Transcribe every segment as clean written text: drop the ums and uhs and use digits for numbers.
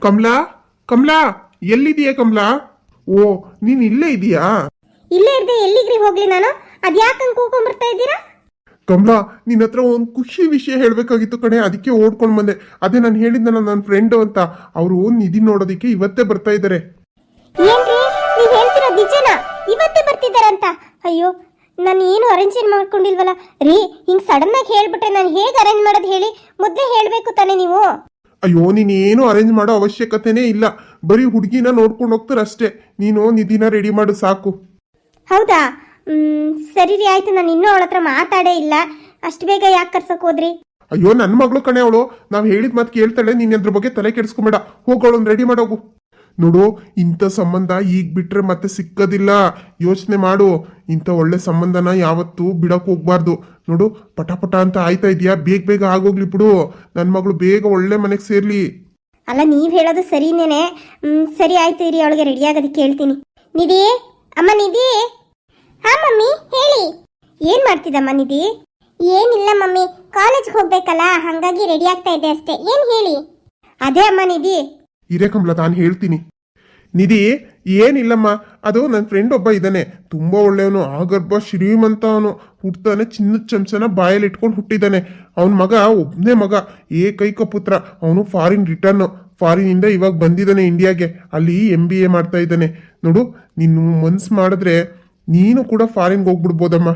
ಕಮಲಾ, ಕಮಲಾ, ಎಲ್ಲಿದೀಯಾ ಕಮಲಾ? ಓ, ನೀನ್ ಇಲ್ಲೇ ಇದೀಯಾ? ಇಲ್ಲೇ ಇರ್ದೆ ಎಲ್ಲಿಗ್ರಿ ಹೋಗ್ಲಿ ನಾನು? ಅದ್ಯಾಕಂಗ್ ಕೂಕೊಂಡ್ಬರ್ತಾ ಇದ್ದೀರಾ? ಕಮಲಾ, ನಿನ್ನ ಹತ್ರ ಒಂದು ಖುಷಿ ವಿಷಯ ಹೇಳ್ಬೇಕಾಗಿತ್ತು ಕಣೆ, ಅದಕ್ಕೆ ಓಡ್ಕೊಂಡ್ ಬಂದೆ. ಅದೇ ನಾನು ಹೇಳಿದ್ನಲ್ಲ ನನ್ನ ಫ್ರೆಂಡ್ ಅಂತ, ಅವರು ನಿಧಿ ನೋಡೋದಿಕ್ಕೆ ಇವತ್ತೇ ಬರ್ತಾ ಇದ್ದಾರೆ. ಏನ್ರಿ ನೀವ್ ಹೇಳ್ತಿರೋ ನಿಜನಾ? ಇವತ್ತೇ ಬರ್ತಿದ್ದಾರಂತ? ಅಯ್ಯೋ, ನಾನು ಏನು ಅರೇಂಜ್ ಮಾಡ್ಕೊಂಡಿಲ್ವಲ್ಲ ರೀ. ಹಿಂಗ್ ಸಡನ್ ಆಗಿ ಹೇಳ್ಬಿಟ್ರೆ ನಾನು ಹೇಗೆ ಅರೇಂಜ್ ಮಾಡೋದು ಹೇಳಿ? ಮೊದಲೇ ಹೇಳ್ಬೇಕು ತಾನೇ ನೀವು. ಅಯ್ಯೋ, ನೀನ್ ಏನು ಅರೇಂಜ್ ಮಾಡೋ ಅವಶ್ಯಕತೆನೇ ಇಲ್ಲ. ಬರೀ ಹುಡುಗಿನ ನೋಡ್ಕೊಂಡು ಹೋಗ್ತಾರೆ ಅಷ್ಟೇ. ನೀನು ನಿಧಿನ ರೆಡಿ ಮಾಡು ಸಾಕು. ಹೌದಾ? ಸರಿ ರೀ, ಆಯ್ತು. ನಾನು ಇನ್ನೂ ಅವಳ ಹತ್ರ ಮಾತಾಡೇ ಇಲ್ಲ. ಅಷ್ಟು ಬೇಗ ಯಾಕೆ ಕರ್ಸಕ್ ಹೋದ್ರಿ? ಅಯ್ಯೋ, ನನ್ನ ಮಗಳು ಕಣೆ ಅವಳು. ನಾವು ಹೇಳಿದ ಮಾತು ಕೇಳ್ತಾಳೆ. ನೀನ್ ಅದ್ರ ಬಗ್ಗೆ ತಲೆ ಕೆಡಿಸ್ಕೊಂಬೇಡ. ಹೋಗೋಳನ್ನ ರೆಡಿ ಮಾಡೋಗು. ನೋಡು, ಇಂಥ ಸಂಬಂಧ ಈಗ ಬಿಟ್ರೆ ಮತ್ತೆ ಸಿಕ್ಕದಿಲ್ಲ. ಯೋಚನೆ ಮಾಡು. ಇಂಥ ಒಳ್ಳೆ ಸಂಬಂಧನ ಯಾವತ್ತೂ ಬಿಡಕ್ ಹೋಗ್ಬಾರ್ದು. ನೋಡು, ಪಟ ಅಂತ ಆಯ್ತಾ ಇದೆಯಾ? ಬೇಗ ಬೇಗ ಆಗೋಗ್ಲಿ ಬಿಡು. ನನ್ನ ಮಗಳು ಬೇಗ ಒಳ್ಳೆ ಮನೆಗೆ ಸೇರ್ಲಿ. ಅಲ್ಲ, ನೀವ್ ಹೇಳೋದು ಸರಿನೇನೆ. ಸರಿ ಆಯ್ತು ಇರಿ, ಅವಳಿಗೆ ರೆಡಿ ಆಗೋದಕ್ಕೆ ಹೇಳ್ತೀನಿ. ನಿಧಿ, ಅಮ್ಮ ನಿಧಿ. ಹಾ ಮಮ್ಮಿ, ಹೇಳಿ. ಏನ್ ಮಾಡ್ತಿದ್ದಮ್ಮ ನಿಧಿ? ಏನಿಲ್ಲ ಮಮ್ಮಿ, ಕಾಲೇಜ್ಗೆ ಹೋಗ್ಬೇಕಲ್ಲ, ಹಂಗಾಗಿ ರೆಡಿ ಆಗ್ತಾ ಇದ್ದೆ ಅಷ್ಟೇ. ಏನ್ ಹೇಳಿ? ಅದೇ ಅಮ್ಮ ನಿಧಿ. ಇರೇ ಕಮಲ, ನಾನು ಹೇಳ್ತೀನಿ. ನಿಧಿ, ಏನಿಲ್ಲಮ್ಮ, ಅದು ನನ್ನ ಫ್ರೆಂಡ್ ಒಬ್ಬ ಇದ್ದಾನೆ, ತುಂಬಾ ಒಳ್ಳೆಯವನು. ಆಗರ್ಭ ಶ್ರೀಮಂತ. ಅವನು ಹುಟ್ತಾನೆ ಚಿನ್ನದ ಚಮಚನ ಬಾಯಲ್ಲಿ ಇಟ್ಕೊಂಡು ಹುಟ್ಟಿದ್ದಾನೆ. ಅವನ ಮಗ ಒಬ್ಬನೇ ಮಗ, ಏಕೈಕ ಪುತ್ರ. ಅವನು ಫಾರಿನ್ ಇಂದ ಇವಾಗ ಬಂದಿದ್ದಾನೆ ಇಂಡಿಯಾಗೆ. ಅಲ್ಲಿ MBA ಮಾಡ್ತಾ ಇದ್ದಾನೆ. ನೋಡು, ನೀನು ಮನ್ಸು ಮಾಡಿದ್ರೆ ನೀನು ಕೂಡ ಫಾರಿನ್ಗೆ ಹೋಗ್ಬಿಡ್ಬೋದಮ್ಮ.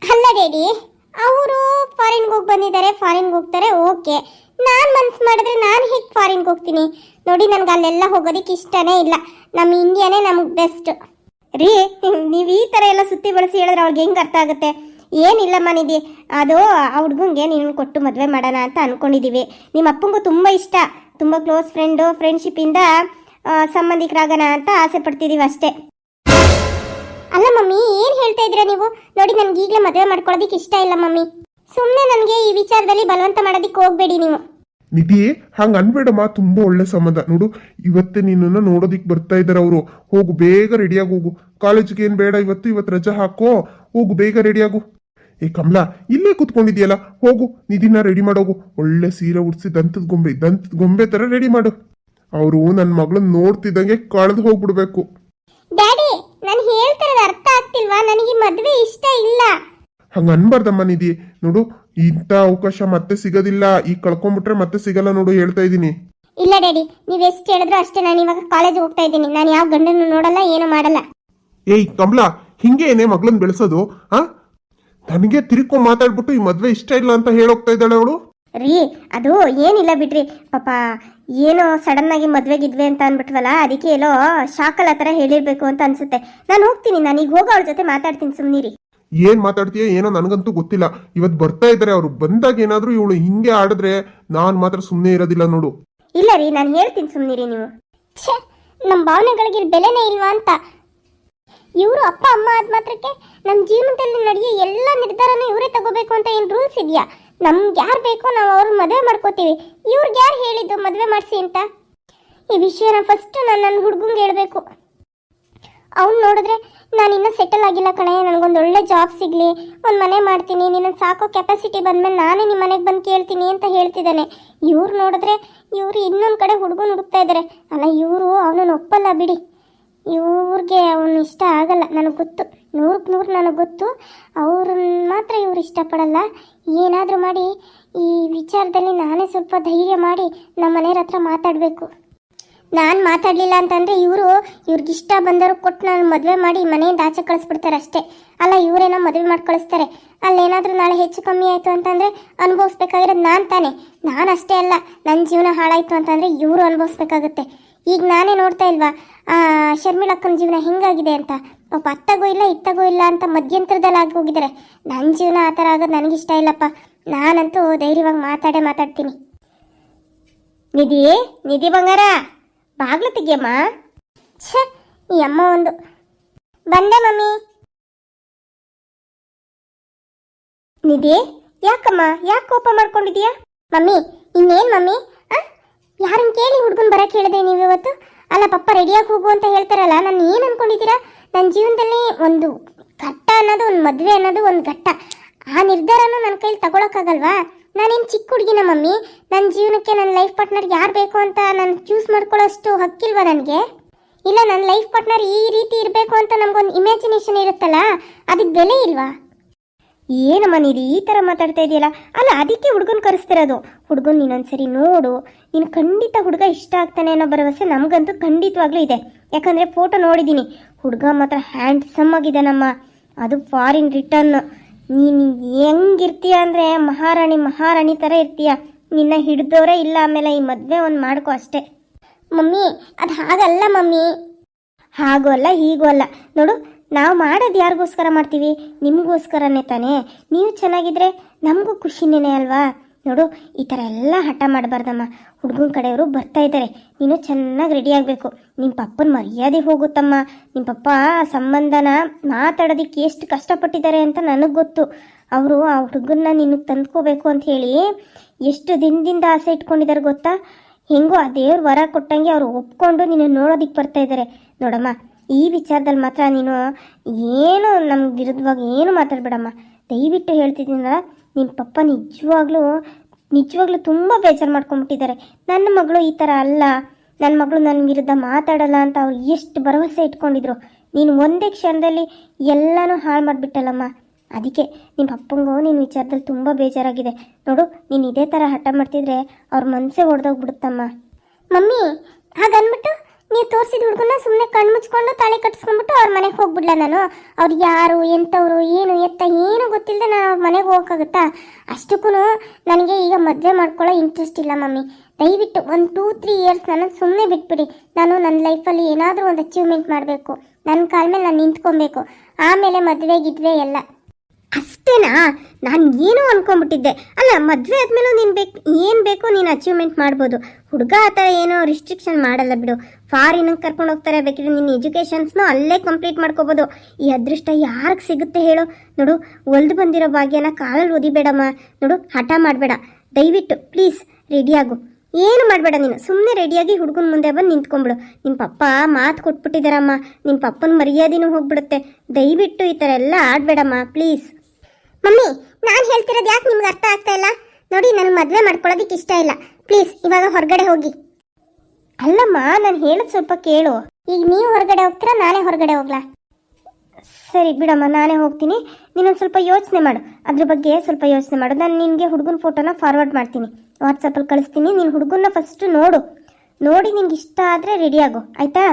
ಅಲ್ಲ ಡ್ಯಾಡಿ, ಅವರು ಫಾರಿನ್ಗೆ ಹೋಗಿ ಬಂದಿದ್ದಾರೆ, ಫಾರಿನ್ಗೆ ಹೋಗ್ತಾರೆ, ಓಕೆ. ನಾನು ಮನ್ಸು ಮಾಡಿದ್ರೆ ನಾನು ಹೇಗೆ ಫಾರಿನ್ಗೆ ಹೋಗ್ತೀನಿ? ನೋಡಿ, ನನಗೆ ಅಲ್ಲೆಲ್ಲ ಹೋಗೋದಕ್ಕೆ ಇಷ್ಟನೇ ಇಲ್ಲ. ನಮ್ಮ ಇಂಡಿಯಾನೇ ನಮಗೆ ಬೆಸ್ಟ್ ರೀ. ನೀವು ಈ ಥರ ಎಲ್ಲ ಸುತ್ತಿ ಬಳಸಿ ಹೇಳಿದ್ರೆ ಅವ್ಳಿಗೆ ಹೆಂಗೆ ಅರ್ಥ ಆಗುತ್ತೆ? ಏನಿಲ್ಲಮ್ಮ ನಿಧಿ, ಅದು ಆ ಹುಡುಗಂಗೆ ನೀನು ಕೊಟ್ಟು ಮದುವೆ ಮಾಡೋಣ ಅಂತ ಅಂದ್ಕೊಂಡಿದ್ದೀವಿ. ನಿಮ್ಮ ಅಪ್ಪಂಗೂ ತುಂಬ ಇಷ್ಟ, ತುಂಬ ಕ್ಲೋಸ್ ಫ್ರೆಂಡ್ಶಿಪ್ಪಿಂದ ಸಂಬಂಧಿಕರಾಗೋಣ ಅಂತ ಆಸೆ ಪಡ್ತಿದ್ದೀವಿ ಅಷ್ಟೇ. ಅಲ್ಲ ಮಮ್ಮಿ, ಏನು ಹೇಳ್ತಾ ಇದ್ದೀರಾ ನೀವು? ನೋಡಿ, ನನಗೆ ಈಗಲೇ ಮದುವೆ ಮಾಡ್ಕೊಳ್ಳೋದಕ್ಕೆ ಇಷ್ಟ ಇಲ್ಲ ಮಮ್ಮಿ. ಸುಮ್ಮನೆ ನನಗೆ ಈ ವಿಚಾರದಲ್ಲಿ ಬಲವಂತ ಮಾಡೋದಕ್ಕೆ ಹೋಗಬೇಡಿ ನೀವು. ನಿಧಿ, ಹಂಗ ಅನ್ಬೇಡಮ್ಮ. ತುಂಬಾ ಒಳ್ಳೆ ಸಂಬಂಧ. ನೋಡು, ಇವತ್ತೇ ನಿನ್ನನ್ನು ನೋಡೋದಿಕ್ ಬರ್ತಾ ಇದ್ದಾರೆ ಅವರು. ಹೋಗು, ಬೇಗ ರೆಡಿಯಾಗಿ ಹೋಗು. ಕಾಲೇಜ್ಗೆ ಏನ್ ಬೇಡ, ಇವತ್ತು ರಜಾ ಹಾಕೋ. ಹೋಗು, ಬೇಗ ರೆಡಿಯಾಗು. ಏ ಕಮಲಾ, ಇಲ್ಲೇ ಕೂತ್ಕೊಂಡಿದ್ಯಲ್ಲ, ಹೋಗು, ನಿಧಿನ ರೆಡಿ ಮಾಡೋಗು. ಒಳ್ಳೆ ಸೀರೆ ಉಡ್ಸಿ ದಂತದ ಗೊಂಬೆ ತರ ರೆಡಿ ಮಾಡು. ಅವರು ನನ್ನ ಮಗಳನ್ನ ನೋಡ್ತಿದ್ದಂಗೆ ಕಳೆದು ಹೋಗ್ಬಿಡ್ಬೇಕು. ಡ್ಯಾಡಿ, ನಾನು ಹೇಳ್ತಿರೋದು ಅರ್ಥ ಆಗ್ತಿಲ್ವಾ? ನನಗೆ ಮದುವೆ ಇಷ್ಟ ಇಲ್ಲ. ಹಂಗ ಅನ್ಬಾರ್ದಮ್ಮ ನಿಧಿ. ನೋಡು, ಇಂಥ ಅವಕಾಶ ಮತ್ತೆ ಸಿಗೋದಿಲ್ಲ. ಈಗ ಕಳ್ಕೊಂಡ್ಬಿಟ್ರೆ ಮತ್ತೆ ಸಿಗಲ್ಲ. ನೋಡು, ಹೇಳ್ತಾ ಇದ್ದೀನಿ. ಇಲ್ಲ ಡ್ಯಾಡಿ, ನೀವು ಎಷ್ಟು ಹೇಳಿದ್ರು ಅಷ್ಟೇ. ನಾನು ಇವಾಗ ಕಾಲೇಜ್ ಹೋಗ್ತಾ ಇದ್ದೀನಿ. ನಾನು ಯಾವ ಗಂಡನ್ನು ನೋಡಲ್ಲ, ಏನು ಮಾಡಲ್ಲ. ಏಯ್ ಕಮಲಾ, ಹಿಂಗೆ ಏನೇ ಮಗಳನ್ನ ಬೆಳೆಸೋದು? ನನಗೆ ತಿರ್ಕೊಂಡ್ ಮಾತಾಡ್ಬಿಟ್ಟು ಈ ಮದ್ವೆ ಇಷ್ಟ ಇಲ್ಲ ಅಂತ ಹೇಳೋಗ್ತಾ ಇದ್ದಾಳೆ ಅವಳು. ರೀ, ಅದು ಏನಿಲ್ಲ ಬಿಡ್ರಿ. ಪಾಪ ಏನೋ ಸಡನ್ ಆಗಿ ಮದ್ವೆಗಿದ್ವಿ ಅಂತ ಅಂದ್ಬಿಟ್ವಲ್ಲ, ಅದಕ್ಕೆ ಎಲ್ಲೋ ಶಾಕಲ್ ಆ ಥರ ಹೇಳಿರ್ಬೇಕು ಅಂತ ಅನ್ಸುತ್ತೆ. ನಾನು ಹೋಗ್ತೀನಿ. ನಾನು ಈಗ ಹೋಗೋ ಅವಳ ಜೊತೆ ಮಾತಾಡ್ತೀನಿ, ಸುಮ್ಮನಿರಿ. ಏನ್ ಮಾತಾಡ್ತೀಯ ಏನೋ ನನಗಂತೂ ಗೊತ್ತಿಲ್ಲ. ಇವತ್ತು ಬರ್ತಾ ಇದ್ದಾರೆ ಅವರು. ಬಂದಾಗ ಏನಾದ್ರೂ ಇವಳು ಹಿಂಗೆ ಆಡಿದ್ರೆ ನಾನು ಮಾತ್ರ ಸುಮ್ಮನೆ ಇರೋದಿಲ್ಲ ನೋಡು. ಇಲ್ಲ ರೀ, ನಾನು ಹೇಳ್ತೀನಿ, ಸುಮ್ಮನಿರಿ ನೀವು. ನಮ್ಮ ಭಾವನೆಗಳಿಗೆ ಬೆಲೆನೇ ಇಲ್ವಾ ಅಂತ. ಇವರು ಅಪ್ಪ ಅಮ್ಮ ಆದ ಮಾತ್ರಕ್ಕೆ ನಮ್ಮ ಜೀವನದಲ್ಲಿ ನಡೆಯೋ ಎಲ್ಲ ನಿರ್ಧಾರನೂ ಇವರೇ ತಗೋಬೇಕು ಅಂತ ಏನು ರೂಲ್ಸ್ ಇದೆಯಾ? ನಮ್ಗೆ ಯಾರು ಬೇಕೋ ನಾವು ಅವ್ರನ್ನ ಮದುವೆ ಮಾಡ್ಕೋತೀವಿ. ಇವ್ರಿಗೆ ಯಾರು ಹೇಳಿದ್ದು ಮದುವೆ ಮಾಡಿಸಿ ಅಂತ? ಈ ವಿಷಯನ ಫಸ್ಟ್ ನಾನು ನನ್ನ ಹುಡುಗಂಗೆ ಹೇಳಬೇಕು. ಅವ್ನು ನೋಡಿದ್ರೆ ನಾನು ಇನ್ನೂ ಸೆಟಲ್ ಆಗಿಲ್ಲ ಕಣೆ, ನನಗೊಂದು ಒಳ್ಳೆ ಜಾಬ್ ಸಿಗಲಿ, ಒಂದು ಮನೆ ಮಾಡ್ತೀನಿ, ನಿನ್ನ ಸಾಕೋ ಕೆಪಾಸಿಟಿ ಬಂದಮೇಲೆ ನಾನೇ ನಿಮ್ಮ ಮನೆಗೆ ಬಂದು ಕೇಳ್ತೀನಿ ಅಂತ ಹೇಳ್ತಿದ್ದಾನೆ. ಇವ್ರು ನೋಡಿದ್ರೆ ಇವರು ಇನ್ನೊಂದು ಕಡೆ ಹುಡುಗನ ಹುಡುಕ್ತಾ ಇದ್ದಾರೆ. ಅಲ್ಲ, ಇವರು ಅವನನ್ನು ಒಪ್ಪಲ್ಲ ಬಿಡಿ. ಇವ್ರಿಗೆ ಅವನು ಇಷ್ಟ ಆಗಲ್ಲ, ನನಗೆ ಗೊತ್ತು. 100ಕ್ಕೆ 100 ನನಗೆ ಗೊತ್ತು. ಅವ್ರನ್ನ ಮಾತ್ರ ಇವ್ರು ಇಷ್ಟಪಡಲ್ಲ. ಏನಾದರೂ ಮಾಡಿ ಈ ವಿಚಾರದಲ್ಲಿ ನಾನೇ ಸ್ವಲ್ಪ ಧೈರ್ಯ ಮಾಡಿ ನಮ್ಮ ಮನೆಯವ್ರ ಹತ್ರ ಮಾತಾಡಬೇಕು. ನಾನು ಮಾತಾಡಲಿಲ್ಲ ಅಂತಂದರೆ ಇವ್ರಿಗೆ ಇಷ್ಟ ಬಂದವರು ಕೊಟ್ಟು ನಾನು ಮದುವೆ ಮಾಡಿ ಮನೆಯಿಂದ ಆಚೆ ಕಳಿಸ್ಬಿಡ್ತಾರೆ ಅಷ್ಟೇ. ಅಲ್ಲ, ಇವರೇನೋ ಮದುವೆ ಮಾಡಿ ಕಳಿಸ್ತಾರೆ. ಅಲ್ಲೇನಾದರೂ ನಾಳೆ ಹೆಚ್ಚು ಕಮ್ಮಿ ಆಯಿತು ಅಂತಂದರೆ ಅನುಭವಿಸ್ಬೇಕಾಗಿರೋದು ನಾನು ತಾನೇ. ನಾನು ಅಷ್ಟೇ ಅಲ್ಲ, ನನ್ನ ಜೀವನ ಹಾಳಾಯಿತು ಅಂತಂದರೆ ಇವರು ಅನುಭವಿಸ್ಬೇಕಾಗುತ್ತೆ. ಈಗ ನಾನೇ ನೋಡ್ತಾ ಇಲ್ವಾ ಶರ್ಮಿಳಕ್ಕನ ಜೀವನ ಹೆಂಗಾಗಿದೆ ಅಂತ. ಪಾಪ ಅತ್ತಗೂ ಇಲ್ಲ ಇತ್ತಗೂ ಇಲ್ಲ ಅಂತ ಮಧ್ಯಂತರದಲ್ಲಿ ಆಗಿ ಹೋಗಿದ್ದಾರೆ. ನನ್ನ ಜೀವನ ಆ ಥರ ಆಗೋದು ನನಗಿಷ್ಟ ಇಲ್ಲಪ್ಪ. ನಾನಂತೂ ಧೈರ್ಯವಾಗಿ ಮಾತಾಡ್ತೀನಿ. ನಿಧಿ ಬಂಗಾರ, ಬಾಗ್ಲು ತೆಗಿಯಮ್ಮ. ಈ ಅಮ್ಮ ಒಂದು ಬಂದೆ ಮಮ್ಮಿ. ನಿಧಿ, ಯಾಕಮ್ಮ, ಯಾಕೆ ಕೋಪ ಮಾಡ್ಕೊಂಡಿದೀಯಾ? ಮಮ್ಮಿ, ಇನ್ನೇನು ಮಮ್ಮಿ? ಯಾರನ್ನು ಕೇಳಿ ಹುಡುಗನ್ ಬರಕ್ಕೆ ಹೇಳಿದೆ ನೀವು ಇವತ್ತು? ಅಲ್ಲ, ಪಪ್ಪ ರೆಡಿಯಾಗಿ ಹೋಗು ಅಂತ ಹೇಳ್ತಾರಲ್ಲ, ನಾನು ಏನು ಅನ್ಕೊಂಡಿದ್ದೀರಾ? ನನ್ನ ಜೀವನದಲ್ಲಿ ಒಂದು ಘಟ್ಟ ಅನ್ನೋದು, ಒಂದು ಮದುವೆ ಅನ್ನೋದು ಒಂದು ಘಟ್ಟ. ಆ ನಿರ್ಧಾರನೂ ನನ್ನ ಕೈಲಿ ತಗೊಳಕ್ಕಾಗಲ್ವಾ? ನಾನೇನು ಚಿಕ್ಕ ಹುಡುಗಿನ ಮಮ್ಮಿ? ನನ್ನ ಜೀವನಕ್ಕೆ ನನ್ನ ಲೈಫ್ ಪಾರ್ಟ್ನರ್ ಯಾರು ಬೇಕು ಅಂತ ನಾನು ಚೂಸ್ ಮಾಡ್ಕೊಳ್ಳೋಷ್ಟು ಹಕ್ಕಿಲ್ವಾ ನನಗೆ? ಇಲ್ಲ, ನನ್ನ ಲೈಫ್ ಪಾರ್ಟ್ನರ್ ಈ ರೀತಿ ಇರಬೇಕು ಅಂತ ನಮಗೊಂದು ಇಮ್ಯಾಜಿನೇಷನ್ ಇರುತ್ತಲ್ಲ, ಅದಕ್ಕೆ ಬೆಲೆ ಇಲ್ವಾ? ಏನಮ್ಮ ನೀನು ಈ ಥರ ಮಾತಾಡ್ತಾ ಇದೆಯಲ್ಲ? ಅಲ್ಲ, ಅದಕ್ಕೆ ಹುಡುಗನ ಕರೆಸ್ತಿರೋದು. ಹುಡುಗನ್ ನೀನೊಂದ್ಸರಿ ನೋಡು, ನೀನು ಖಂಡಿತ ಹುಡುಗ ಇಷ್ಟ ಆಗ್ತಾನೆ ಅನ್ನೋ ಭರವಸೆ ನಮಗಂತೂ ಖಂಡಿತವಾಗ್ಲೂ ಇದೆ. ಯಾಕಂದರೆ ಫೋಟೋ ನೋಡಿದ್ದೀನಿ, ಹುಡುಗ ಮಾತ್ರ ಹ್ಯಾಂಡ್ಸಮ್ ಆಗಿದ್ದಾನಮ್ಮ. ಅದು ಫಾರಿನ್ ರಿಟರ್ನ್. ನೀನು ಹೆಂಗಿರ್ತೀಯ ಅಂದರೆ ಮಹಾರಾಣಿ ಥರ ಇರ್ತೀಯ. ನಿನ್ನ ಹಿಡ್ದವರೇ ಇಲ್ಲ. ಆಮೇಲೆ ಈ ಮದುವೆ ಒಂದು ಮಾಡ್ಕೊ ಅಷ್ಟೇ. ಮಮ್ಮಿ, ಅದು ಹಾಗಲ್ಲ ಮಮ್ಮಿ. ಹಾಗೂ ಅಲ್ಲ ಹೀಗೂ ಅಲ್ಲ. ನೋಡು, ನಾವು ಮಾಡೋದು ಯಾರಿಗೋಸ್ಕರ ಮಾಡ್ತೀವಿ? ನಿಮಗೋಸ್ಕರನೇ ತಾನೇ. ನೀವು ಚೆನ್ನಾಗಿದ್ರೆ ನಮಗೂ ಖುಷಿನೇ ಅಲ್ವಾ? ನೋಡು, ಈ ಥರ ಎಲ್ಲ ಹಠ ಮಾಡಬಾರ್ದಮ್ಮ. ಹುಡುಗನ ಕಡೆಯವರು ಬರ್ತಾ ಇದ್ದಾರೆ, ನೀನು ಚೆನ್ನಾಗಿ ರೆಡಿ ಆಗಬೇಕು. ನಿಮ್ಮ ಪಪ್ಪನ ಮರ್ಯಾದೆ ಹೋಗುತ್ತಮ್ಮ. ನಿಮ್ಮ ಪಪ್ಪ ಆ ಸಂಬಂಧನ ಮಾತಾಡೋದಕ್ಕೆ ಎಷ್ಟು ಕಷ್ಟಪಟ್ಟಿದ್ದಾರೆ ಅಂತ ನನಗೆ ಗೊತ್ತು. ಅವರು ಆ ಹುಡುಗನ್ನ ನಿನಗೆ ತಂದ್ಕೋಬೇಕು ಅಂತ ಹೇಳಿ ಎಷ್ಟು ದಿನದಿಂದ ಆಸೆ ಇಟ್ಕೊಂಡಿದ್ದಾರೆ ಗೊತ್ತಾ? ಹೆಂಗೋ ಆ ದೇವ್ರ ವರ ಕೊಟ್ಟಂಗೆ ಅವರು ಒಪ್ಕೊಂಡು ನೀನು ನೋಡೋದಕ್ಕೆ ಬರ್ತಾ ಇದ್ದಾರೆ. ನೋಡಮ್ಮ, ಈ ವಿಚಾರದಲ್ಲಿ ಮಾತ್ರ ನೀನು ಏನು ನಮ್ಗೆ ವಿರುದ್ಧವಾಗಿ ಏನು ಮಾತಾಡಬೇಡಮ್ಮ. ದಯವಿಟ್ಟು ಹೇಳ್ತಿದ್ದೀನಲ್ಲ, ನಿಮ್ಮ ಪಪ್ಪ ನಿಜವಾಗ್ಲೂ ತುಂಬ ಬೇಜಾರು ಮಾಡ್ಕೊಂಬಿಟ್ಟಿದ್ದಾರೆ. ನನ್ನ ಮಗಳು ಈ ಥರ ಅಲ್ಲ, ನನ್ನ ಮಗಳು ನನ್ನ ವಿರುದ್ಧ ಮಾತಾಡಲ್ಲ ಅಂತ ಅವ್ರು ಎಷ್ಟು ಭರವಸೆ ಇಟ್ಕೊಂಡಿದ್ರು. ನೀನು ಒಂದೇ ಕ್ಷಣದಲ್ಲಿ ಎಲ್ಲನೂ ಹಾಳು ಮಾಡಿಬಿಟ್ಟಲ್ಲಮ್ಮ. ಅದಕ್ಕೆ ನಿಮ್ಮ ಪಪ್ಪಂಗೂ ನಿನ್ನ ವಿಚಾರದಲ್ಲಿ ತುಂಬ ಬೇಜಾರಾಗಿದೆ. ನೋಡು, ನೀನು ಇದೇ ಥರ ಹಠ ಮಾಡ್ತಿದ್ರೆ ಅವ್ರ ಮನಸ್ಸೇ ಹೊಡೆದೋಗ್ಬಿಡುತ್ತಮ್ಮ. ಮಮ್ಮಿ, ಹಾಗನ್ಬಿಟ್ಟು ನೀವು ತೋರಿಸಿದ ಹುಡುಗನ ಸುಮ್ಮನೆ ಕಣ್ಣು ಮುಚ್ಕೊಂಡು ತಾಳಿ ಕಟ್ಸ್ಕೊಂಡ್ಬಿಟ್ಟು ಅವ್ರ ಮನೆಗೆ ಹೋಗ್ಬಿಡ್ಲ ನಾನು? ಅವ್ರು ಯಾರು, ಎಂಥವ್ರು, ಏನು ಎತ್ತ ಏನು ಗೊತ್ತಿಲ್ಲದೆ ನಾನು ಅವ್ರ ಮನೆಗೆ ಹೋಗೋಕ್ಕಾಗುತ್ತಾ? ಅಷ್ಟಕ್ಕೂ ನನಗೆ ಈಗ ಮದುವೆ ಮಾಡ್ಕೊಳ್ಳೋ ಇಂಟ್ರೆಸ್ಟ್ ಇಲ್ಲ ಮಮ್ಮಿ. ದಯವಿಟ್ಟು ಒಂದು 2-3 ಇಯರ್ಸ್ ನನ್ನ ಸುಮ್ಮನೆ ಬಿಟ್ಬಿಡಿ. ನಾನು ನನ್ನ ಲೈಫಲ್ಲಿ ಏನಾದರೂ ಒಂದು ಅಚೀವ್ಮೆಂಟ್ ಮಾಡಬೇಕು, ನನ್ನ ಕಾಲ ಮೇಲೆ ನಾನು ನಿಂತ್ಕೊಬೇಕು, ಆಮೇಲೆ ಮದುವೆ ಗಿದ್ವೆ ಎಲ್ಲ. ಅಷ್ಟೇನಾ? ನಾನು ಏನೋ ಅನ್ಕೊಂಡ್ಬಿಟ್ಟಿದ್ದೆ. ಅಲ್ಲ, ಮದುವೆ ಆದಮೇಲೂ ನೀನು ಏನು ಬೇಕೋ ನೀನು ಅಚೀವ್ಮೆಂಟ್ ಮಾಡ್ಬೋದು. ಹುಡುಗ ಆ ಥರ ಏನೋ ರಿಸ್ಟ್ರಿಕ್ಷನ್ ಮಾಡಲ್ಲ ಬಿಡು. ಫಾರಿನಿಗೆ ಕರ್ಕೊಂಡು ಹೋಗ್ತಾರೆ, ಬೇಕಿದ್ರೆ ನಿನ್ನ ಎಜುಕೇಷನ್ಸ್ನೂ ಅಲ್ಲೇ ಕಂಪ್ಲೀಟ್ ಮಾಡ್ಕೋಬೋದು. ಈ ಅದೃಷ್ಟ ಯಾರಿಗೆ ಸಿಗುತ್ತೆ ಹೇಳು? ನೋಡು, ಒಲ್ದು ಬಂದಿರೋ ಭಾಗ್ಯನ ಕಾಲಲ್ಲಿ ಒದಿಬೇಡಮ್ಮ. ನೋಡು, ಹಠ ಮಾಡಬೇಡ. ದಯವಿಟ್ಟು ಪ್ಲೀಸ್ ರೆಡಿಯಾಗು. ಏನು ಮಾಡಬೇಡ, ನೀನು ಸುಮ್ಮನೆ ರೆಡಿಯಾಗಿ ಹುಡುಗನ ಮುಂದೆ ಬಂದು ನಿಂತ್ಕೊಂಡ್ಬಿಡು. ನಿಮ್ಮ ಪಪ್ಪ ಮಾತು ಕೊಟ್ಬಿಟ್ಟಿದ್ದಾರಮ್ಮ, ನಿಮ್ಮ ಪಪ್ಪನ ಮರ್ಯಾದೆನೂ ಹೋಗ್ಬಿಡುತ್ತೆ. ದಯವಿಟ್ಟು ಈ ಥರ ಎಲ್ಲ ಆಡಬೇಡಮ್ಮ ಪ್ಲೀಸ್. ಮಮ್ಮಿ, ನಾನು ಹೇಳ್ತಿರೋದು ಯಾಕೆ ನಿಮ್ಗೆ ಅರ್ಥ ಆಗ್ತಾ ಇಲ್ಲ? ನೋಡಿ, ನನಗೆ ಮದುವೆ ಮಾಡ್ಕೊಳ್ಳೋದಕ್ಕೆ ಇಷ್ಟ ಇಲ್ಲ. ಪ್ಲೀಸ್ ಇವಾಗ ಹೊರಗಡೆ ಹೋಗಿ. ಅಲ್ಲಮ್ಮ, ನಾನು ಹೇಳೋದು ಸ್ವಲ್ಪ ಕೇಳು. ಈಗ ನೀವು ಹೊರಗಡೆ ಹೋಗ್ತೀರಾ, ನಾನೇ ಹೊರಗಡೆ ಹೋಗ್ಲಾ? ಸರಿ ಬಿಡಮ್ಮ, ನಾನೇ ಹೋಗ್ತೀನಿ. ನೀನೊಂದು ಸ್ವಲ್ಪ ಯೋಚನೆ ಮಾಡು, ಅದ್ರ ಬಗ್ಗೆ ಸ್ವಲ್ಪ ಯೋಚನೆ ಮಾಡು. ನಾನು ನಿನಗೆ ಹುಡುಗನ ಫೋಟೋನ ಫಾರ್ವರ್ಡ್ ಮಾಡ್ತೀನಿ, ವಾಟ್ಸಪ್ಪಲ್ಲಿ ಕಳಿಸ್ತೀನಿ. ನೀನು ಹುಡುಗನ್ನ ಫಸ್ಟು ನೋಡಿ ನಿನ್ಗೆ ಇಷ್ಟ ಆದರೆ ರೆಡಿಯಾಗು, ಆಯಿತಾ?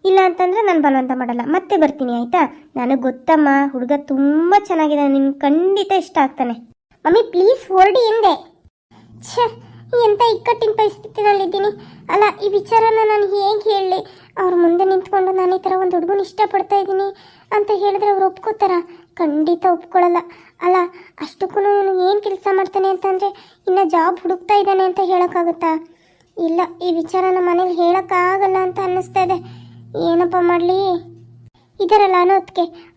ಇಲ್ಲ ಅಂತಂದರೆ ನಾನು ಬಲವಂತ ಮಾಡಲ್ಲ, ಮತ್ತೆ ಬರ್ತೀನಿ, ಆಯಿತಾ? ನನಗೆ ಗೊತ್ತಮ್ಮ, ಹುಡುಗ ತುಂಬ ಚೆನ್ನಾಗಿದೆ, ನಿನ್ಗೆ ಖಂಡಿತ ಇಷ್ಟ ಆಗ್ತಾನೆ. ಮಮ್ಮಿ ಪ್ಲೀಸ್ ಹೊರಡಿ ಹಿಂದೆ. ಛೇ, ಎಂಥ ಇಕ್ಕಟ್ಟಿನ ಪರಿಸ್ಥಿತಿನಲ್ಲಿದ್ದೀನಿ. ಅಲ್ಲ, ಈ ವಿಚಾರನ ನಾನು ಹೇಗೆ ಹೇಳಲಿ? ಅವ್ರ ಮುಂದೆ ನಿಂತ್ಕೊಂಡು ನಾನು ಈ ಥರ ಒಂದು ಹುಡುಗನ ಇಷ್ಟಪಡ್ತಾ ಇದ್ದೀನಿ ಅಂತ ಹೇಳಿದ್ರೆ ಅವ್ರು ಒಪ್ಕೋತಾರ? ಖಂಡಿತ ಒಪ್ಕೊಳ್ಳಲ್ಲ. ಅಲ್ಲ, ಅಷ್ಟಕ್ಕೂ ಇವನು ಏನು ಕೆಲಸ ಮಾಡ್ತಾನೆ ಅಂತಂದರೆ ಇನ್ನು ಜಾಬ್ ಹುಡುಕ್ತಾ ಇದ್ದಾನೆ ಅಂತ ಹೇಳೋಕ್ಕಾಗುತ್ತಾ? ಇಲ್ಲ, ಈ ವಿಚಾರನ ಮನೇಲಿ ಹೇಳೋಕ್ಕಾಗಲ್ಲ ಅಂತ ಅನ್ನಿಸ್ತಾ ಇದೆ. ಏನಪ್ಪ ಮಾಡಲಿ? ಇದರಲ್ಲ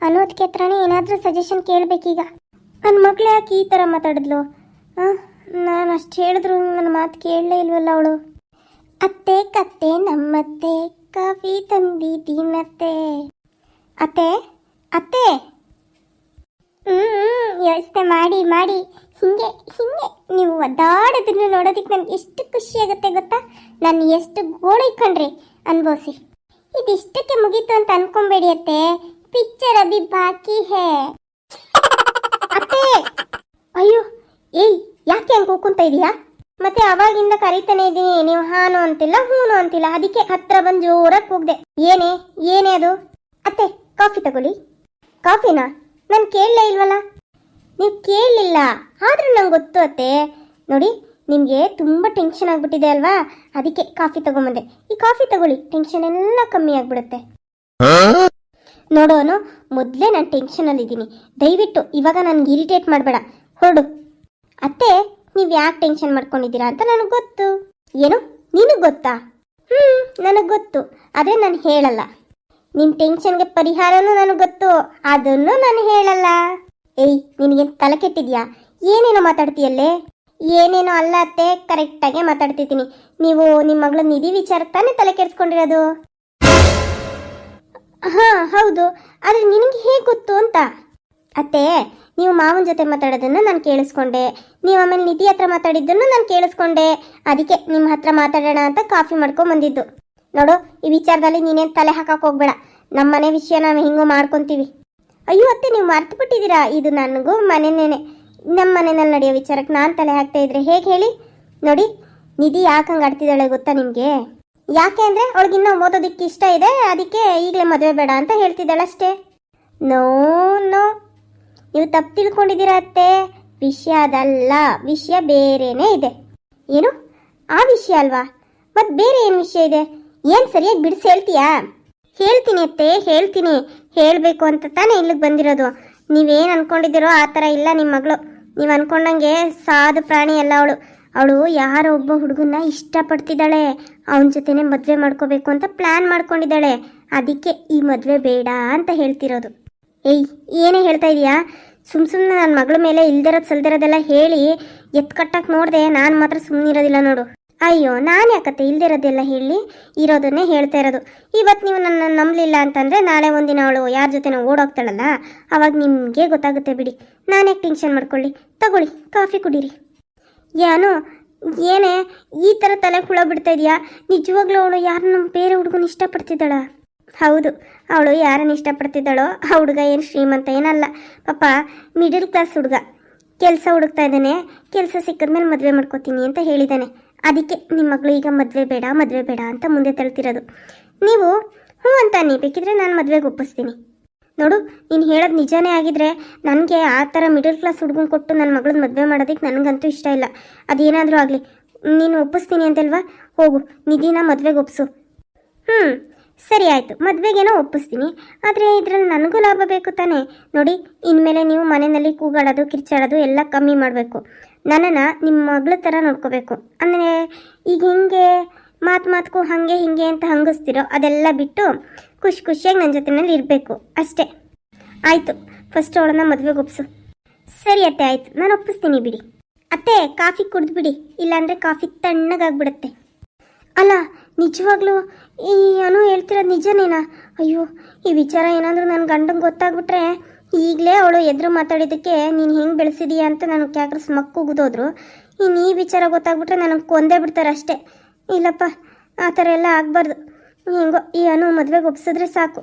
ಅನೋದ್ಕೆ ಹತ್ರನೇ ಏನಾದರೂ ಸಜೆಷನ್ ಕೇಳಬೇಕೀಗ. ನನ್ನ ಮಗಳು ಯಾಕೆ ಈ ಥರ ಮಾತಾಡಿದ್ಲು? ನಾನು ಅಷ್ಟು ಹೇಳಿದ್ರು ನನ್ನ ಮಾತು ಕೇಳಲೇ ಇಲ್ವಲ್ಲ ಅವಳು. ಅತ್ತೆ ಕತ್ತೆ ನಮ್ಮತ್ತೆ, ಕಾಫಿ ತಂದಿದ್ದೀನತ್ತೆ. ಅತ್ತೆ ಅತ್ತೆ ಯೋಚನೆ ಮಾಡಿ ಹಿಂಗೆ ನೀವು ಒದ್ದಾಡೋದನ್ನು ನೋಡೋದಕ್ಕೆ ನನಗೆ ಎಷ್ಟು ಖುಷಿ ಆಗುತ್ತೆ ಗೊತ್ತಾ? ನಾನು ಎಷ್ಟು ಗೋಳೈಕೊಂಡ್ರಿ ಅನ್ಭವಿಸಿ. ಇದಿಷ್ಟಕ್ಕೆ ಮುಗೀತು ಅಂತ ಅನ್ಕೊಂಬೇಡಿ ಅತ್ತೆ, ಪಿಕ್ಚರ್ ಅಭಿ ಬಾಕಿ ಹೇ. ಅತ್ತೆ, ಅಯ್ಯೋ, ಏಯ್, ಯಾಕೆ ಹಂಗೆ ಹೋಗ್ಕೊಂತ ಇದೀಯಾ? ಮತ್ತೆ ಅವಾಗಿಂದ ಕರೀತಾನೆ ಇದ್ದೀನಿ, ನೀವು ಹಾನು ಅಂತಿಲ್ಲ ಹೂನು ಅಂತಿಲ್ಲ. ಅದಕ್ಕೆ ಹತ್ರ ಬಂದು ಜೋರಾಗಿ ಹೋಗ್ದೆ. ಏನೇ ಅದು? ಅತ್ತೆ, ಕಾಫಿ ತಗೊಳ್ಳಿ. ಕಾಫಿನಾ? ನಾನು ಕೇಳಲೇ ಇಲ್ವಲ್ಲ. ನೀವು ಕೇಳಲಿಲ್ಲ, ಆದರೂ ನಂಗೆ ಗೊತ್ತು ಅತ್ತೆ. ನೋಡಿ, ನಿಮಗೆ ತುಂಬ ಟೆನ್ಷನ್ ಆಗಿಬಿಟ್ಟಿದೆ ಅಲ್ವಾ, ಅದಕ್ಕೆ ಕಾಫಿ ತಗೊಂಬಂದೆ. ಈ ಕಾಫಿ ತಗೊಳ್ಳಿ, ಟೆನ್ಷನ್ ಎಲ್ಲ ಕಮ್ಮಿ ಆಗಿಬಿಡುತ್ತೆ. ನೋಡೋನು, ಮೊದಲೇ ನಾನು ಟೆನ್ಷನಲ್ಲಿದ್ದೀನಿ. ದಯವಿಟ್ಟು ಇವಾಗ ನನಗೆ ಇರಿಟೇಟ್ ಮಾಡಬೇಡ, ಹೊರಡು. ಅತ್ತೆ, ನೀವು ಯಾಕೆ ಟೆನ್ಷನ್ ಮಾಡ್ಕೊಂಡಿದ್ದೀರಾ ಅಂತ ನನಗೆ ಗೊತ್ತು. ಏನು, ನಿನಗೆ ಗೊತ್ತಾ? ನನಗೆ ಗೊತ್ತು, ಆದರೆ ನಾನು ಹೇಳಲ್ಲ. ನಿಮ್ಮ ಟೆನ್ಷನ್ಗೆ ಪರಿಹಾರನೂ ನನಗೆ ಗೊತ್ತು, ಅದನ್ನು ನಾನು ಹೇಳಲ್ಲ. ಏಯ್, ನಿನಗೇನು ತಲೆ ಕೆಟ್ಟಿದ್ಯಾ? ಏನೇನೋ ಮಾತಾಡ್ತೀಯಲ್ಲೇ? ಏನೇನೋ ಅಲ್ಲ ಅತ್ತೆ, ಕರೆಕ್ಟಾಗೆ ಮಾತಾಡ್ತಿದ್ದೀನಿ. ನೀವು ನಿಮ್ಮ ಮಗಳ ನಿಧಿ ವಿಚಾರಕ್ಕೆ ತಾನೇ ತಲೆ ಕೆಡಿಸ್ಕೊಂಡಿರೋದು? ಹಾಂ ಹೌದು, ಆದರೆ ನಿನಗೆ ಹೇಗೆ ಗೊತ್ತು ಅಂತ? ಅತ್ತೆ ನೀವು ಮಾವನ ಜೊತೆ ಮಾತಾಡೋದನ್ನು ನಾನು ಕೇಳಿಸ್ಕೊಂಡೆ, ನೀವು ಆಮೇಲೆ ನಿಧಿ ಹತ್ರ ಮಾತಾಡಿದ್ದನ್ನು ನಾನು ಕೇಳಿಸ್ಕೊಂಡೆ. ಅದಕ್ಕೆ ನಿಮ್ಮ ಹತ್ರ ಮಾತಾಡೋಣ ಅಂತ ಕಾಫಿ ಮಾಡ್ಕೊಂಡ್ ಬಂದಿದ್ದು. ನೋಡು, ಈ ವಿಚಾರದಲ್ಲಿ ನೀನೇನು ತಲೆ ಹಾಕಕ್ಕೆ ಹೋಗ್ಬೇಡ. ನಮ್ಮ ಮನೆ ವಿಷಯ ನಾವು ಹಿಂಗೂ ಮಾಡ್ಕೊತೀವಿ. ಅಯ್ಯೋ ಅತ್ತೆ, ನೀವು ಮರ್ತು ಬಿಟ್ಟಿದ್ದೀರಾ, ಇದು ನನಗೂ ಮನೆನೇನೆ. ನಮ್ಮ ಮನೆಯಲ್ಲಿ ನಡೆಯೋ ವಿಚಾರಕ್ಕೆ ನಾನು ತಲೆ ಹಾಕ್ತಾ ಇದ್ರೆ ಹೇಗೆ ಹೇಳಿ? ನೋಡಿ, ನಿಧಿ ಯಾಕೆ ಹಂಗೆ ಆಡ್ತಿದ್ದಾಳೆ ಗೊತ್ತಾ ನಿಮಗೆ? ಯಾಕೆ ಅಂದರೆ ಅವಳಿಗಿನ್ನೂ ಓದೋದಕ್ಕೆ ಇಷ್ಟ ಇದೆ, ಅದಕ್ಕೆ ಈಗಲೇ ಮದುವೆ ಬೇಡ ಅಂತ ಹೇಳ್ತಿದ್ದಾಳೆ ಅಷ್ಟೇ. ನೋ ನೋ, ನೀವು ತಪ್ಪು ತಿಳ್ಕೊಂಡಿದ್ದೀರಾ ಅತ್ತೆ. ವಿಷಯ ಅದಲ್ಲ, ವಿಷಯ ಬೇರೆನೇ ಇದೆ. ಏನು? ಆ ವಿಷಯ ಅಲ್ವಾ? ಮತ್ತೆ ಬೇರೆ ಏನು ವಿಷಯ ಇದೆ? ಏನು ಸರಿಯಾಗಿ ಬಿಡಿಸಿ ಹೇಳ್ತೀಯಾ? ಹೇಳ್ತೀನಿ ಅತ್ತೆ, ಹೇಳ್ತೀನಿ. ಹೇಳಬೇಕು ಅಂತ ತಾನೇ ಇಲ್ಲಿಗೆ ಬಂದಿರೋದು. ನೀವೇನು ಅನ್ಕೊಂಡಿದ್ದೀರೋ ಆ ಥರ ಇಲ್ಲ ನಿಮ್ಮ ಮಗಳು. ನೀವು ಅನ್ಕೊಂಡಂಗೆ ಸಾಧು ಪ್ರಾಣಿ ಅಲ್ಲ ಅವಳು. ಅವಳು ಯಾರೋ ಒಬ್ಬ ಹುಡುಗನ್ನ ಇಷ್ಟಪಡ್ತಿದ್ದಾಳೆ, ಅವನ ಜೊತೆನೆ ಮದುವೆ ಮಾಡ್ಕೋಬೇಕು ಅಂತ ಪ್ಲ್ಯಾನ್ ಮಾಡ್ಕೊಂಡಿದ್ದಾಳೆ. ಅದಕ್ಕೆ ಈ ಮದುವೆ ಬೇಡ ಅಂತ ಹೇಳ್ತಿರೋದು. ಏಯ್, ಏನೇ ಹೇಳ್ತಾ ಇದೀಯಾ? ಸುಮ್ಮನೆ ನನ್ನ ಮಗಳ ಮೇಲೆ ಇಲ್ದಿರೋದು ಸಲ್ದಿರೋದೆಲ್ಲ ಹೇಳಿ ಎತ್ಕಟ್ಟಕ್ಕೆ ನೋಡಿದೆ, ನಾನು ಮಾತ್ರ ಸುಮ್ಮನಿರೋದಿಲ್ಲ ನೋಡು. ಅಯ್ಯೋ, ನಾನು ಯಾಕತ್ತೆ ಇಲ್ದಿರೋದೆಲ್ಲ ಹೇಳಿ, ಇರೋದನ್ನೇ ಹೇಳ್ತಾ ಇರೋದು. ಇವತ್ತು ನೀವು ನನ್ನ ನಂಬಲಿಲ್ಲ ಅಂತಂದರೆ ನಾಳೆ ಒಂದಿನ ಅವಳು ಯಾರ ಜೊತೆನೋ ಓಡೋಗ್ತಾಳಲ್ಲ, ಅವಾಗ ನಿಮಗೆ ಗೊತ್ತಾಗುತ್ತೆ ಬಿಡಿ. ನಾನು ಯಾಕೆ ಟೆನ್ಷನ್ ಮಾಡ್ಕೊಳ್ಳಿ? ತಗೊಳ್ಳಿ, ಕಾಫಿ ಕುಡೀರಿ. ಏನೇ ಈ ಥರ ತಲೆ ಹುಳ ಬಿಡ್ತಾ ಇದೆಯಾ? ನಿಜವಾಗ್ಲೂ ಅವಳು ಯಾರನ್ನ ಬೇರೆ ಹುಡುಗನ ಇಷ್ಟಪಡ್ತಿದ್ದಾಳ? ಹೌದು, ಅವಳು ಯಾರನ್ನು ಇಷ್ಟಪಡ್ತಿದ್ದಾಳೋ ಆ ಹುಡುಗ ಏನು ಶ್ರೀಮಂತ ಏನಲ್ಲ, ಪಾಪ ಮಿಡಿಲ್ ಕ್ಲಾಸ್ ಹುಡುಗ. ಕೆಲಸ ಹುಡುಕ್ತಾ ಇದ್ದಾನೆ, ಕೆಲಸ ಸಿಕ್ಕಿದ್ಮೇಲೆ ಮದುವೆ ಮಾಡ್ಕೋತೀನಿ ಅಂತ ಹೇಳಿದ್ದಾನೆ. ಅದಕ್ಕೆ ನಿಮ್ಮ ಮಗಳು ಈಗ ಮದುವೆ ಬೇಡ ಅಂತ ಮುಂದೆ ತಳ್ತಿರೋದು. ನೀವು ಹ್ಞೂ ಅಂತ ಬೇಕಿದ್ರೆ ನಾನು ಮದುವೆಗೆ ಒಪ್ಪಿಸ್ತೀನಿ. ನೋಡು, ನೀನು ಹೇಳೋದು ನಿಜಾನೇ ಆಗಿದ್ರೆ ನನಗೆ ಆ ಥರ ಮಿಡಲ್ ಕ್ಲಾಸ್ ಹುಡುಗನ ಕೊಟ್ಟು ನನ್ನ ಮಗಳನ್ನ ಮದುವೆ ಮಾಡೋದಕ್ಕೆ ನನಗಂತೂ ಇಷ್ಟ ಇಲ್ಲ. ಅದೇನಾದರೂ ಆಗಲಿ, ನೀನು ಒಪ್ಪಿಸ್ತೀನಿ ಅಂತಲ್ವಾ? ಹೋಗು, ನಿಧಿನ ಮದುವೆಗೆ ಒಪ್ಪಿಸು. ಸರಿ ಆಯಿತು, ಮದುವೆಗೇನೋ ಒಪ್ಪಿಸ್ತೀನಿ, ಆದರೆ ಇದರಲ್ಲಿ ನನಗೂ ಲಾಭ ಬೇಕು ತಾನೇ. ನೋಡಿ, ಇನ್ಮೇಲೆ ನೀವು ಮನೆಯಲ್ಲಿ ಕೂಗಾಡೋದು ಕಿರ್ಚಾಡೋದು ಎಲ್ಲ ಕಮ್ಮಿ ಮಾಡಬೇಕು. ನನ್ನನ್ನು ನಿಮ್ಮ ಮಗಳ ಥರ ನೋಡ್ಕೋಬೇಕು. ಅಂದರೆ ಈಗ ಹಿಂಗೆ ಮಾತುಗೂ ಹಾಗೆ ಹಿಂಗೆ ಅಂತ ಹಂಗಿಸ್ತಿರೋ ಅದೆಲ್ಲ ಬಿಟ್ಟು ಖುಷಿಯಾಗಿ ನನ್ನ ಜೊತೆನಲ್ಲಿ ಇರಬೇಕು ಅಷ್ಟೇ. ಆಯಿತು, ಫಸ್ಟ್ ಅವಳನ್ನ ಮದುವೆಗೆ ಒಪ್ಪಿಸು. ಸರಿ ಅತ್ತೆ, ಆಯಿತು, ನಾನು ಒಪ್ಪಿಸ್ತೀನಿ ಬಿಡಿ. ಅತ್ತೆ, ಕಾಫಿ ಕುಡಿದ್ಬಿಡಿ, ಇಲ್ಲಾಂದರೆ ಕಾಫಿ ತಣ್ಣಗಾಗ್ಬಿಡುತ್ತೆ. ಅಲ್ಲ, ನಿಜವಾಗ್ಲೂ ಈ ಅನು ಹೇಳ್ತಿರೋದು ನಿಜನೇನಾ? ಅಯ್ಯೋ, ಈ ವಿಚಾರ ಏನಾದರೂ ನನ್ನ ಗಂಡಂಗೆ ಗೊತ್ತಾಗ್ಬಿಟ್ರೆ ಈಗಲೇ ಅವಳು ಎದುರು ಮಾತಾಡಿದ್ದಕ್ಕೆ ನೀನು ಹೆಂಗೆ ಬೆಳೆಸಿದೀಯ ಅಂತ ನನಗೆ ಯಾಕ್ರೆ ಸ್ಮಕ್ ಉಗಿದೋದ್ರು. ಇನ್ನು ಈ ವಿಚಾರ ಗೊತ್ತಾಗ್ಬಿಟ್ರೆ ನನಗೆ ಕೊಂದೇ ಬಿಡ್ತಾರೆ ಅಷ್ಟೇ. ಇಲ್ಲಪ್ಪ, ಆ ಥರ ಎಲ್ಲ ಆಗಬಾರ್ದು. ಹೆಂಗೋ ಈ ಅನು ಮದುವೆಗೆ ಒಪ್ಸಿದ್ರೆ ಸಾಕು.